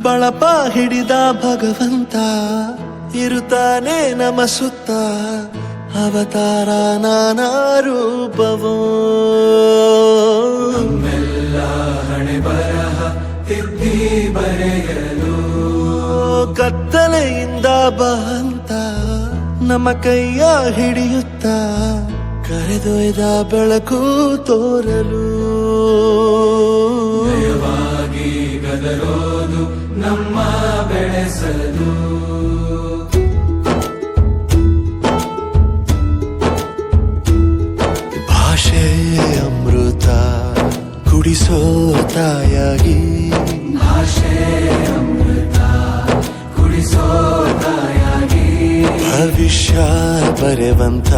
ಬಳಪ ಹಿಡಿದ ಭಗವಂತ ಇರುತ್ತಾನೆ ನಮ ಸುತ್ತ ಅವತಾರ ನಾನಾ ರೂಪವೋ ಹಣೆ ಬರಹ ತಿದ್ದಿ ಬರೆಯಲು ಕತ್ತಲೆಯಿಂದ ಬಂತ ನಮ್ಮ ಕೈಯ ಹಿಡಿಯುತ್ತ ಕರೆದೊಯ್ದ ಬೆಳಕು ತೋರಲು ದಯವಾಗಿ ಗದರೋದು ನಮ್ಮ ಬೆಳೆಸಲು ಭಾಷೆ ಅಮೃತ ಕುಡಿಸೋ ತಾಯಾಗಿ ಭಾಷೆ ಅಮೃತ ಕುಡಿಸೋ ತಾಯಾಗಿ ಭವಿಷ್ಯ ಬರೆವಂತ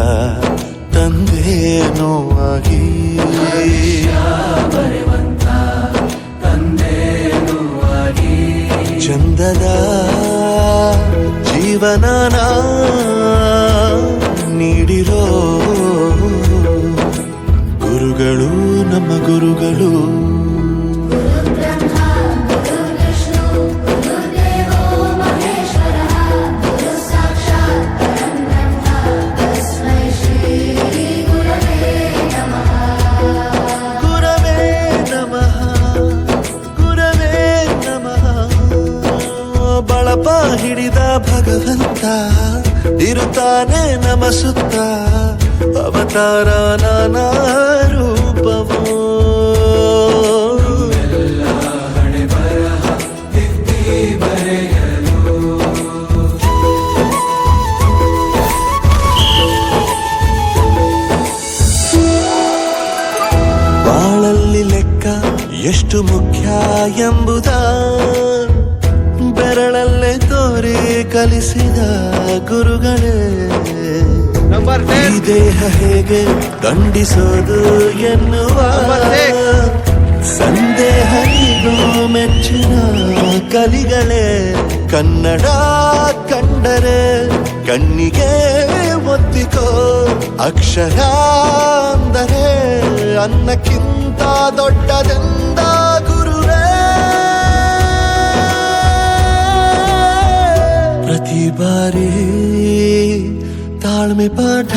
ತಂದೇನೋ ಆಗಿ ಬರೆವಂತ ತಂದೇನೂ ಆಗಿ ಚಂದದ ಜೀವನನ ನೀಡಿರೋ ಗುರುಗಳು ನಮ್ಮ ಗುರುಗಳು ಬಳಪ ಹಿಡಿದ ಭಗವಂತ ಇರುತ್ತಾನೆ ನಮ ಸುತ್ತ ಅವತಾರ ನಾನಾ ರೂಪವೋ ಹಣೆ ಬರಹ ತಿದ್ದಿ ಬರೆಯಲು ಬಾಳಲ್ಲಿ ಲೆಕ್ಕ ಎಷ್ಟು ಮುಖ್ಯ ಎಂಬುದ ಬೆರಳಲ್ಲೇ ತೋರಿ ಕಲಿಸಿದ ಗುರುಗಳೇ ಈ ದೇಹ ಹೇಗೆ ದಂಡಿಸೋದು ಎನ್ನುವ ಸಂದೇಹ ಇದು ಮೆಚ್ಚಿನ ಕಲಿಗಳೇ ಕನ್ನಡ ಕಂಡರೆ ಕಣ್ಣಿಗೆ ಒತ್ತಿಕೋ ಅಕ್ಷರ ಅಂದರೆ ಅನ್ನಕ್ಕಿಂತ ದೊಡ್ಡದೆಂದ ಗುರುವೇ ಪ್ರತಿ ಬಾರಿ ತಾಳ್ಮೆ ಪಾಠ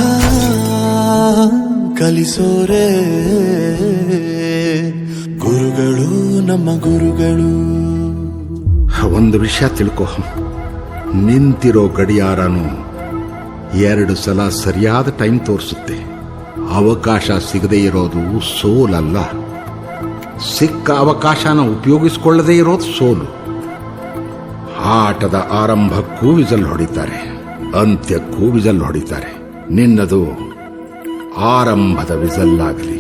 ಕಲಿಸೋರೆ ಗುರುಗಳು ನಮ್ಮ ಗುರುಗಳು. ಒಂದು ವಿಷಯ ತಿಳ್ಕೊ, ನಿಂತಿರೋ ಗಡಿಯಾರನು 2 ಸಲ ಸರಿಯಾದ ಟೈಮ್ ತೋರಿಸುತ್ತೆ. ಅವಕಾಶ ಸಿಗದೇ ಇರೋದು ಸೋಲಲ್ಲ, ಸಿಕ್ಕ ಅವಕಾಶನ ಉಪಯೋಗಿಸಿಕೊಳ್ಳದೇ ಇರೋದು ಸೋಲು. ಆಟದ ಆರಂಭಕ್ಕೂ ವಿಸಲ್ ಹೊಡಿತಾರೆ, ಅಂತ್ಯಕ್ಕೂ ವಿಸಲ್ ಹೊಡಿತಾರೆ. ನಿನ್ನದು ಆರಂಭದ ವಿಸಲ್ ಆಗಲಿ.